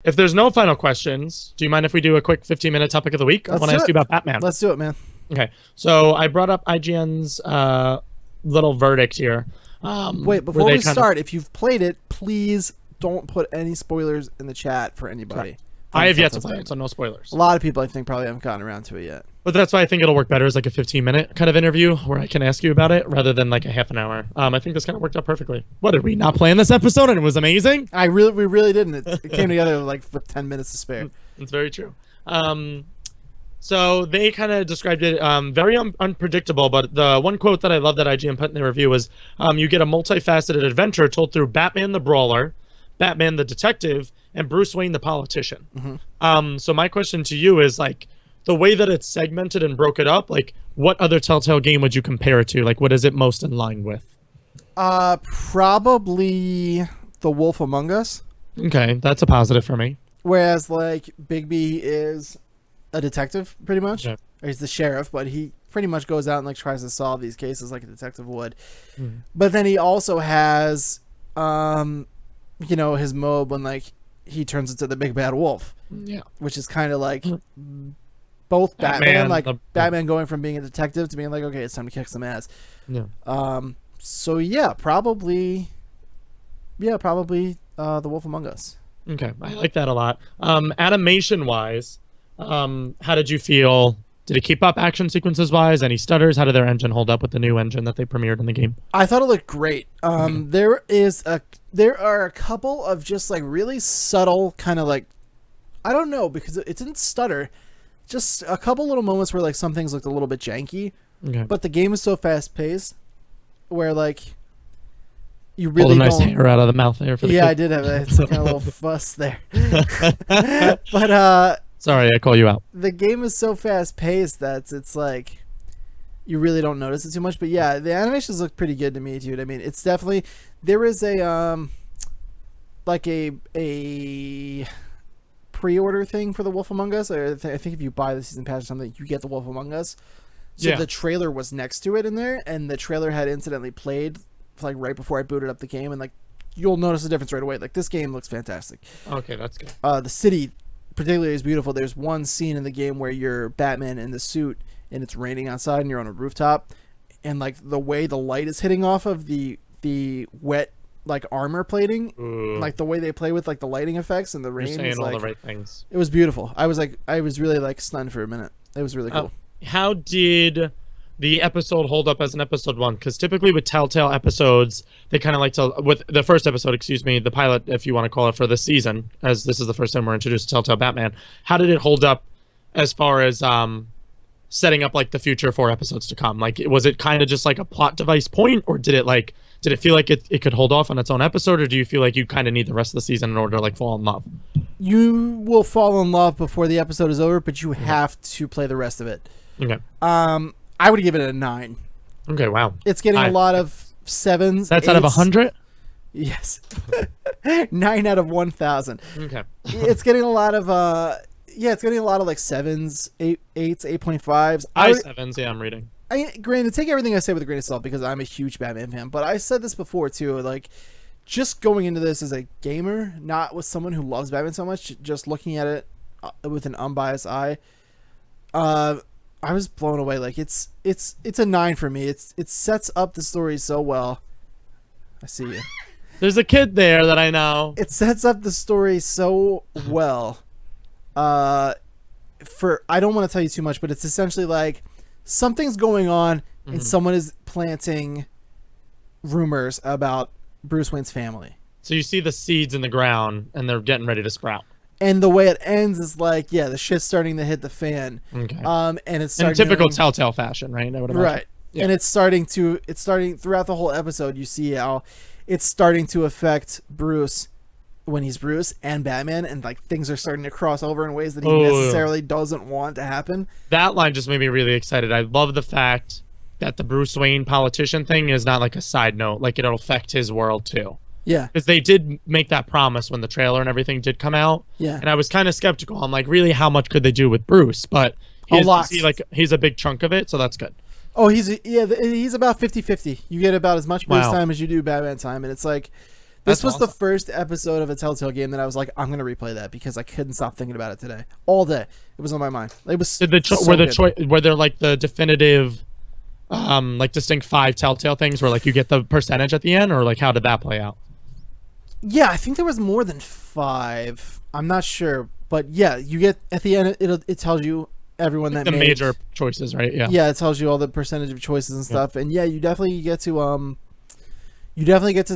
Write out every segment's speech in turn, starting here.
If there's no final questions, do you mind if we do a quick 15-minute topic of the week? I want to ask you about Batman. Let's do it, man. Okay, so I brought up IGN's little verdict here. Wait, before we start, if you've played it, please don't put any spoilers in the chat for anybody. I have yet to play it, so no spoilers. A lot of people, I think, probably haven't gotten around to it yet. But that's why I think it'll work better as like a 15-minute kind of interview where I can ask you about it rather than like a half an hour. I think this kind of worked out perfectly. What, did we not plan this episode and it was amazing? We really didn't. It came together like with 10 minutes to spare. It's very true. So they kind of described it very unpredictable, but the one quote that I love that IGN put in their review was, you get a multifaceted adventure told through Batman the Brawler, Batman the Detective, and Bruce Wayne the Politician. Mm-hmm. So my question to you is, like, the way that it's segmented and broke it up, like, what other Telltale game would you compare it to? Like, what is it most in line with? Probably The Wolf Among Us. Okay, that's a positive for me. Whereas, like, Bigby is a detective, pretty much. Yeah. Or he's the sheriff, but he pretty much goes out and, like, tries to solve these cases like a detective would. Mm. But then he also has, you know, his mode when, like, he turns into the big bad wolf. Yeah. Which is kind of like both Batman, Batman going from being a detective to being like, okay, it's time to kick some ass. Yeah. So yeah, probably The Wolf Among Us. Okay, I like that a lot. Animation wise, how did you feel? Did it keep up action sequences wise? Any stutters? How did their engine hold up with the new engine that they premiered in the game? I thought it looked great. There are a couple of just like really subtle kind of like, I don't know, because it didn't stutter. Just a couple little moments where like some things looked a little bit janky. Okay. But the game is so fast paced where like you really don't... nice hair out of the mouth there for the kid. I did have it's like a little fuss there. But sorry, I call you out. The game is so fast paced that it's like you really don't notice it too much. But yeah, the animations look pretty good to me, dude. I mean, it's definitely, there is a like a pre-order thing for The Wolf Among Us. I think if you buy the season pass or something, you get The Wolf Among Us. So the trailer was next to it in there, and the trailer had incidentally played like right before I booted up the game, and like you'll notice the difference right away. Like this game looks fantastic. Okay, that's good. The city particularly is beautiful. There's one scene in the game where you're Batman in the suit and it's raining outside and you're on a rooftop, and like the way the light is hitting off of the wet like armor plating, like the way they play with like the lighting effects and the rain. You're saying is, all like, the right things. It was beautiful. I was really like stunned for a minute. It was really cool. How did the episode hold up as an episode one? Because typically with Telltale episodes, they kind of like to, with the first episode, excuse me, the pilot, if you want to call it, for the season, as this is the first time we're introduced to Telltale Batman. How did it hold up as far as setting up like the future 4 episodes to come? Like, was it kind of just like a plot device point, or did it feel like it could hold off on its own episode, or do you feel like you kind of need the rest of the season in order to like fall in love? You will fall in love before the episode is over, but you have to play the rest of it. Okay. I would give it a 9. Okay, wow. It's getting a lot of 7s. That's 8s. Out of 100? Yes. 9 out of 1,000. Okay. It's getting a lot of it's getting a lot of like 7s, 8s, 8.5s. High 7s, yeah, I'm reading. Granted, take everything I say with a grain of salt because I'm a huge Batman fan, but I said this before too, like just going into this as a gamer, not with someone who loves Batman so much, just looking at it with an unbiased eye, I was blown away. Like it's a 9 for me. It sets up the story so well. I see you. There's a kid there that I know. It sets up the story so well. I don't want to tell you too much, but it's essentially like something's going on and someone is planting rumors about Bruce Wayne's family. So you see the seeds in the ground and they're getting ready to sprout. And the way it ends is like, yeah, the shit's starting to hit the fan. Okay. And it's starting in typical Telltale fashion, right? I would imagine. Right. Yeah. And it's starting throughout the whole episode. You see how it's starting to affect Bruce when he's Bruce and Batman, and like things are starting to cross over in ways that he necessarily doesn't want to happen. That line just made me really excited. I love the fact that the Bruce Wayne politician thing is not like a side note, like it'll affect his world too. Yeah, because they did make that promise when the trailer and everything did come out. Yeah, and I was kind of skeptical. I'm like, really, how much could they do with Bruce? But a lot. He's a big chunk of it, so that's good. Oh, he's about 50-50. You get about as much Bruce time as you do Batman time, and it's like This was the awesome. first episode of a Telltale game that I was like, I'm gonna replay that because I couldn't stop thinking about it today all day. It was on my mind. It was Did the so good. were there like the definitive, like distinct 5 Telltale things where like you get the percentage at the end, or like how did that play out? Yeah, I think there was more than 5. I'm not sure, but yeah, you get at the end. It tells you everyone Like that the made. major choices, right? Yeah. Yeah, it tells you all the percentage of choices and stuff, and yeah, you definitely get to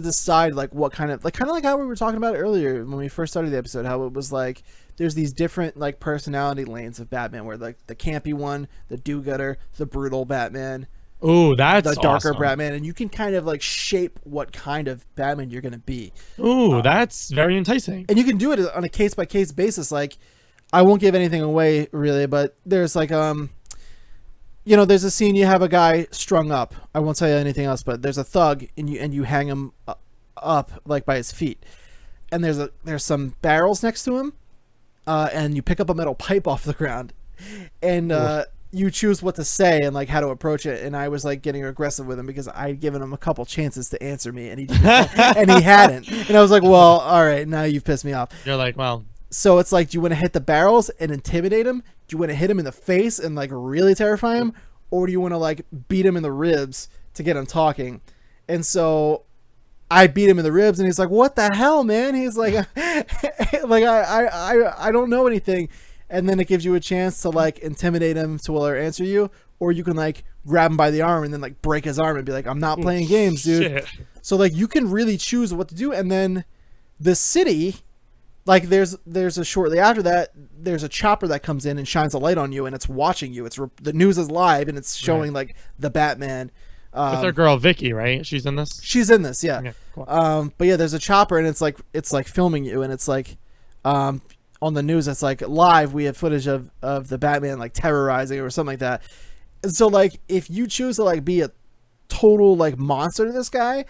decide like what kind of like how we were talking about earlier when we first started the episode, how it was like there's these different like personality lanes of Batman, where like the campy one, the do-gooder, the brutal Batman, Ooh, that's the darker awesome. Batman, and you can kind of like shape what kind of Batman you're gonna be. Ooh, that's very enticing. And you can do it on a case by case basis. Like, I won't give anything away really, but there's like there's a scene, you have a guy strung up. I won't tell you anything else, but there's a thug and you hang him up like by his feet, and there's some barrels next to him, and you pick up a metal pipe off the ground, and you choose what to say and like how to approach it. And I was like getting aggressive with him because I'd given him a couple chances to answer me, and he didn't, and he hadn't. And I was like, well, all right, now you've pissed me off. You're like, well, So it's like, do you want to hit the barrels and intimidate him? Do you want to hit him in the face and like really terrify him? Or do you want to like beat him in the ribs to get him talking? And so I beat him in the ribs, and he's like, what the hell, man? He's like, like, I don't know anything. And then it gives you a chance to like intimidate him to will or answer you. Or you can like grab him by the arm and then like break his arm and be like, I'm not playing games, dude. shit. So like you can really choose what to do. And then the city, like there's a shortly after that, there's a chopper that comes in and shines a light on you, and it's watching you. The news is live, and it's showing like the Batman. With their girl Vicky, right? She's in this. She's in this, yeah. Okay, cool. But yeah, there's a chopper, and it's like filming you, and it's like, on the news, it's like live. We have footage of the Batman like terrorizing or something like that. And so like, if you choose to like be a total like monster to this guy,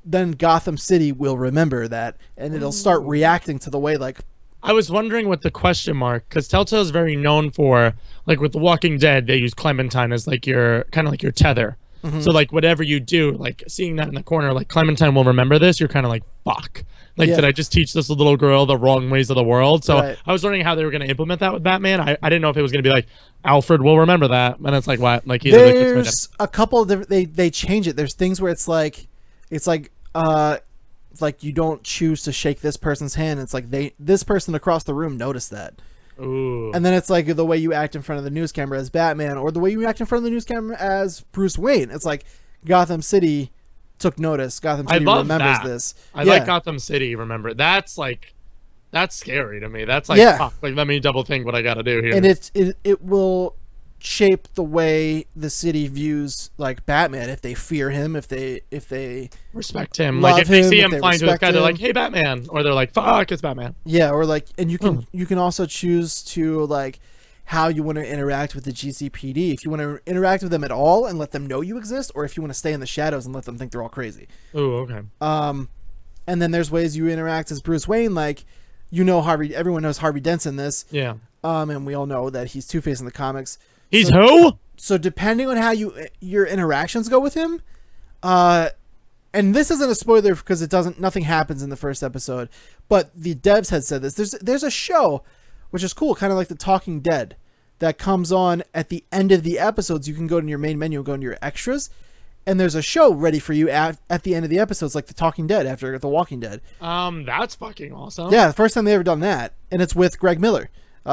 then Gotham City will remember that, and it'll start reacting to the way like. I was wondering with the question mark, because Telltale is very known for, like with The Walking Dead, they use Clementine as like your kind of like your tether. Mm-hmm. So like whatever you do, like seeing that in the corner, like Clementine will remember this. You're kind of like, fuck. Like, Yeah. did I just teach this little girl the wrong ways of the world? So Right. I was wondering how they were going to implement that with Batman. I didn't know if it was going to be like, Alfred will remember that. And it's like, what? Like, either There's a couple of different, they change it. There's things where it's like you don't choose to shake this person's hand. It's like this person across the room noticed that. ooh. And then it's like the way you act in front of the news camera as Batman, or the way you act in front of the news camera as Bruce Wayne. It's like Gotham City took notice. Gotham City love remembers that. this. I Yeah. like Gotham City, remember. That's like, that's scary to me. That's like, Yeah. fuck, like, let me double think what I got to do here. And it will shape the way the city views like Batman, if they fear him, if they Respect him. love Like, if they him, see if him they flying to the respect sky, they're him. like, hey, Batman. Or they're like, fuck, it's Batman. yeah, or like, and you can also choose to like how you want to interact with the GCPD. If you want to interact with them at all and let them know you exist, or if you want to stay in the shadows and let them think they're all crazy. Ooh, okay. And then there's ways you interact as Bruce Wayne, like everyone knows Harvey Dent's in this. Yeah. And we all know that he's Two-Face in the comics. He's So- who? So depending on how your interactions go with him, and this isn't a spoiler because nothing happens in the first episode, but the devs had said this. There's a show, which is cool, kind of like The Talking Dead, that comes on at the end of the episodes. You can go to your main menu and go into your extras, and there's a show ready for you at the end of the episodes, like The Talking Dead after The Walking Dead. That's fucking awesome. Yeah, the first time they ever done that, and it's with Greg Miller.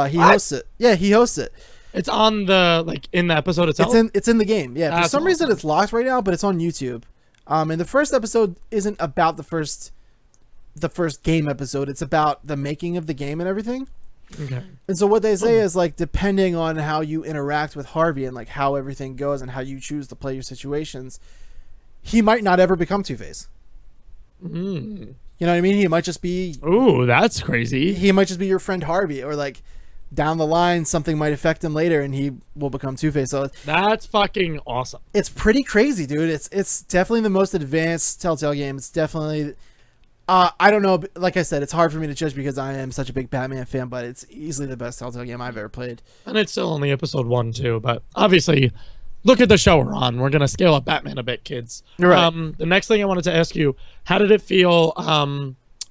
He hosts it. Yeah, he hosts it. It's on the, like, in the episode itself? It's in the game. Yeah, for That's some reason awesome. it's locked right now, but it's on YouTube. And the first episode isn't about the first game episode. It's about the making of the game and everything. Okay. And so what they say is like, depending on how you interact with Harvey and like how everything goes and how you choose to play your situations, he might not ever become Two-Face. Mm. You know what I mean? He might just be Ooh, that's crazy. your friend Harvey, or like down the line something might affect him later and he will become Two-Face. So That's fucking awesome. it's pretty crazy, dude. It's definitely the most advanced Telltale game. It's definitely I don't know, like I said, it's hard for me to judge because I am such a big Batman fan, but it's easily the best Telltale game I've ever played. And it's still only episode 1 too, but obviously look at the show we're on. We're gonna scale up Batman a bit, kids. Right. The next thing I wanted to ask you, how did it feel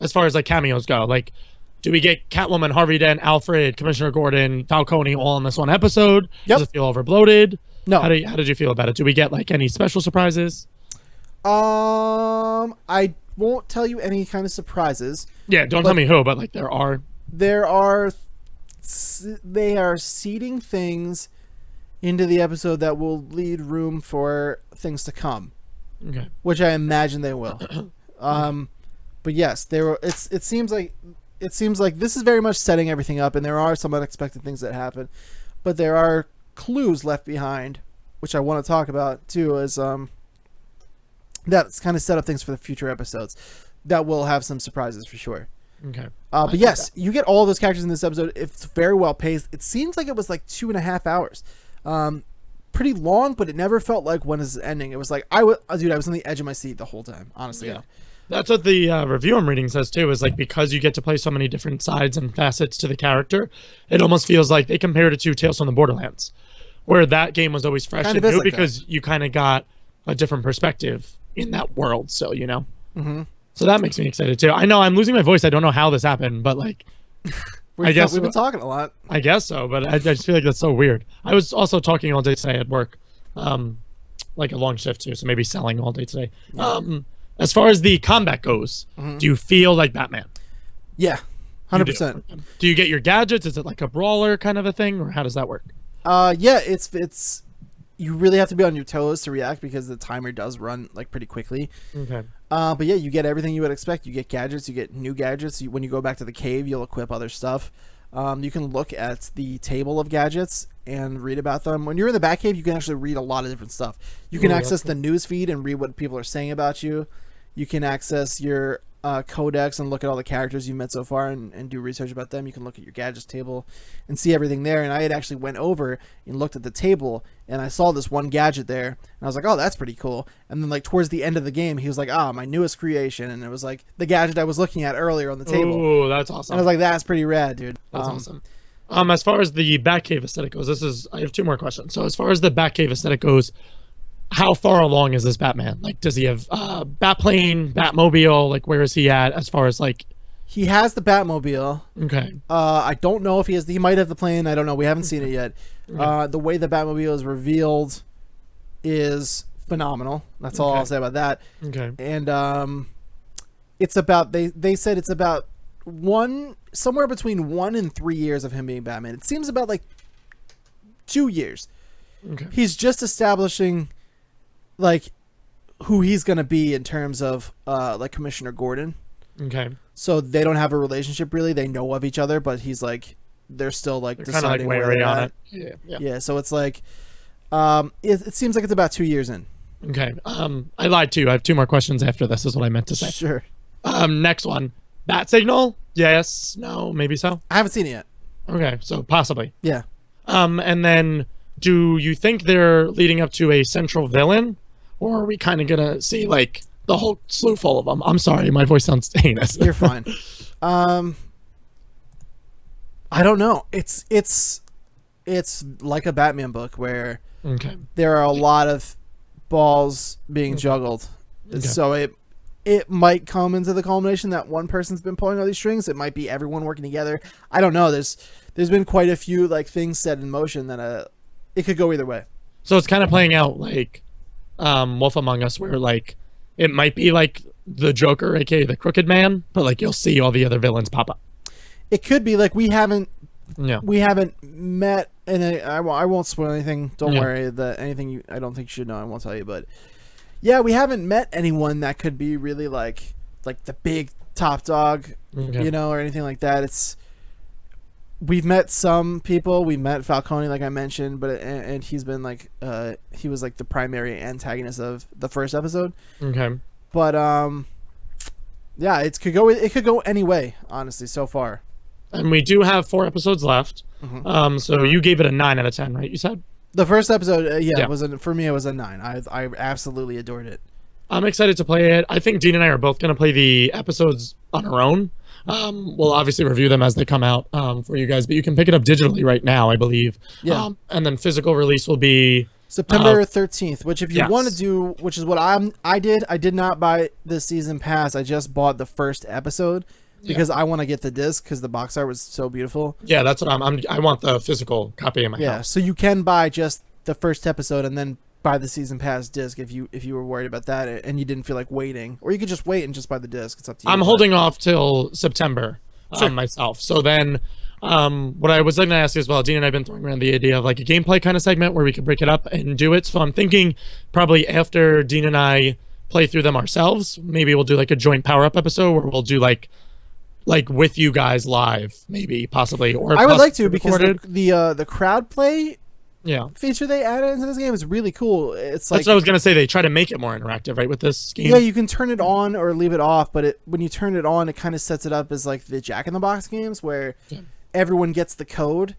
as far as like cameos go? Like, do we get Catwoman, Harvey Dent, Alfred, Commissioner Gordon, Falcone all in this one episode? Yep. Does it feel overbloated? No. How did you feel about it? Do we get like any special surprises? I won't tell you any kind of surprises. Yeah, don't tell me who, but like there are. They are seeding things into the episode that will lead room for things to come. Okay. Which I imagine they will. But yes, it seems like this is very much setting everything up, and there are some unexpected things that happen, but there are clues left behind, which I want to talk about too, as that's kind of set up things for the future episodes that will have some surprises for sure. Okay. But yes, you get all of those characters in this episode. It's very well paced. It seems like it was like 2.5 hours. Pretty long, but it never felt like when is ending. It was like I was on the edge of my seat the whole time, honestly. Yeah. That's what the review I'm reading says too, is like because you get to play so many different sides and facets to the character, it almost feels like they compared it to Tales from the Borderlands, where that game was always fresh and new like because you kind of got a different perspective in that world. So, you know, so that makes me excited too. I know I'm losing my voice. I don't know how this happened, but like, I guess we've been talking a lot. I guess so, but I just feel like that's so weird. I was also talking all day today at work, like a long shift too, so maybe selling all day today. Yeah. As far as the combat goes, do you feel like Batman? Yeah, 100%. Do you get your gadgets? Is it like a brawler kind of a thing, or how does that work? Yeah, it's you really have to be on your toes to react because the timer does run like pretty quickly. Okay. But yeah, you get everything you would expect. You get gadgets. You get new gadgets. When you go back to the cave, you'll equip other stuff. You can look at the table of gadgets and read about them. When you're in the Batcave, you can actually read a lot of different stuff. You can access the news feed and read what people are saying about you. You can access your codex and look at all the characters you've met so far and do research about them. You can look at your gadgets table and see everything there. And I had actually went over and looked at the table and I saw this one gadget there and I was like, oh, that's pretty cool. And then like towards the end of the game, he was like, my newest creation. And it was like the gadget I was looking at earlier on the table. Oh, that's awesome. And I was like, that's pretty rad, dude. That's awesome. As far as the Batcave aesthetic goes, I have 2 more questions. So as far as the Batcave aesthetic goes, how far along is this Batman? Like, does he have Batplane, Batmobile? Like, where is he at as far as like? He has the Batmobile. Okay. I don't know if he might have the plane. I don't know. We haven't seen it yet. Okay. The way the Batmobile is revealed is phenomenal. That's all I'll say about that. Okay. And it's about they said it's about somewhere between 1 and 3 years of him being Batman. It seems about like 2 years. Okay. He's just establishing like who he's gonna be in terms of like Commissioner Gordon. Okay. So they don't have a relationship really. They know of each other, but he's like they're still like deciding like where they're on at. it. Yeah. So it's like it seems like it's about 2 years in. Okay. I lied to you. I have 2 more questions after this. Is what I meant to say. Sure. Next one. Bat signal? Yes. No. Maybe so. I haven't seen it yet. Okay. So possibly. Yeah. And then, do you think they're leading up to a central villain, or are we kind of gonna see like the whole slew full of them? I'm sorry, my voice sounds heinous. You're fine. I don't know. It's like a Batman book where there are a lot of balls being juggled. Okay. So it might come into the culmination that one person's been pulling all these strings. It might be everyone working together. I don't know. There's been quite a few like things set in motion that it could go either way. So it's kind of playing out like Wolf Among Us, where like it might be like the Joker, aka the Crooked Man, but like you'll see all the other villains pop up. It could be like we haven't met, and I won't spoil anything. Don't worry. Anything I don't think you should know, I won't tell you. But yeah, we haven't met anyone that could be really like the big top dog, or anything like that. We've met some people. We met Falcone, like I mentioned, but and he's been like he was like the primary antagonist of the first episode. Okay. But yeah, it could go any way, honestly, so far. And we do have 4 episodes left. So you gave it a 9 out of 10, right? You said the first episode, for me it was a 9. I absolutely adored it. I'm excited to play it. I think Dean and I are both going to play the episodes on our own. We'll obviously review them as they come out for you guys, but you can pick it up digitally right now, I believe. Yeah. And then physical release will be September 13th, which if you Yes. want to do, which is what I did not buy the season pass. I just bought the first episode because I want to get the disc because the box art was so beautiful. Yeah, that's what I want the physical copy in my house. So you can buy just the first episode and then buy the season pass disc if you were worried about that and you didn't feel like waiting, or you could just wait and just buy the disc. It's up to you. I'm holding off till September myself. So then what I was going to ask as well, Dean and I have been throwing around the idea of like a gameplay kind of segment where we could break it up and do it. So I'm thinking probably after Dean and I play through them ourselves, maybe we'll do like a joint power up episode where we'll do like with you guys live, maybe possibly. Or I would like to because recorded. the crowd play Yeah. feature they added into this game is really cool. It's like, That's what I was gonna say. They try to make it more interactive, right, with this game. yeah, you can turn it on or leave it off, but when you turn it on, it kind of sets it up as like the Jack in the Box games where everyone gets the code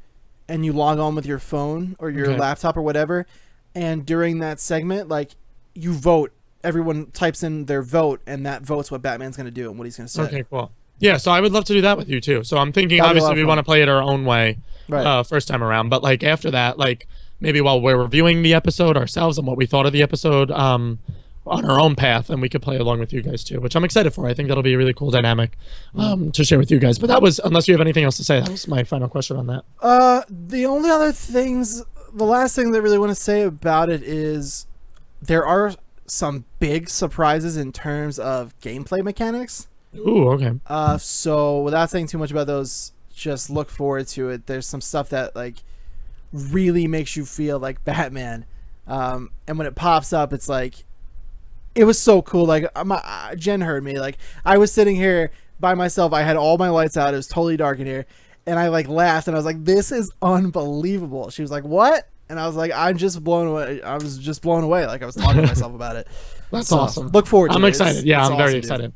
and you log on with your phone or your laptop or whatever, and during that segment, like, you vote. Everyone types in their vote, and that vote's what Batman's going to do and what he's going to say. Okay, cool. Yeah, so I would love to do that with you too. So I'm thinking, That'd be a lot obviously, of we fun. want to play it our own way, Right. first time around. But like after that, like maybe while we're reviewing the episode ourselves and what we thought of the episode, on our own path, and we could play along with you guys too, which I'm excited for. I think that'll be a really cool dynamic to share with you guys. But that was, unless you have anything else to say, that was my final question on that. The only other things, the last thing that I really want to say about it is there are some big surprises in terms of gameplay mechanics. Ooh, okay. So without saying too much about those, just look forward to it. There's some stuff that like really makes you feel like Batman. And when it pops up, it's like, it was so cool. Like, Jen heard me. Like, I was sitting here by myself. I had all my lights out. It was totally dark in here. And I like laughed and I was like, this is unbelievable. She was like, what? And I was like, I'm just blown away. I was just blown away. Like, I was talking to myself about it. That's So, awesome. Look forward to it. I'm excited. Yeah, it's I'm very awesome, dude. excited.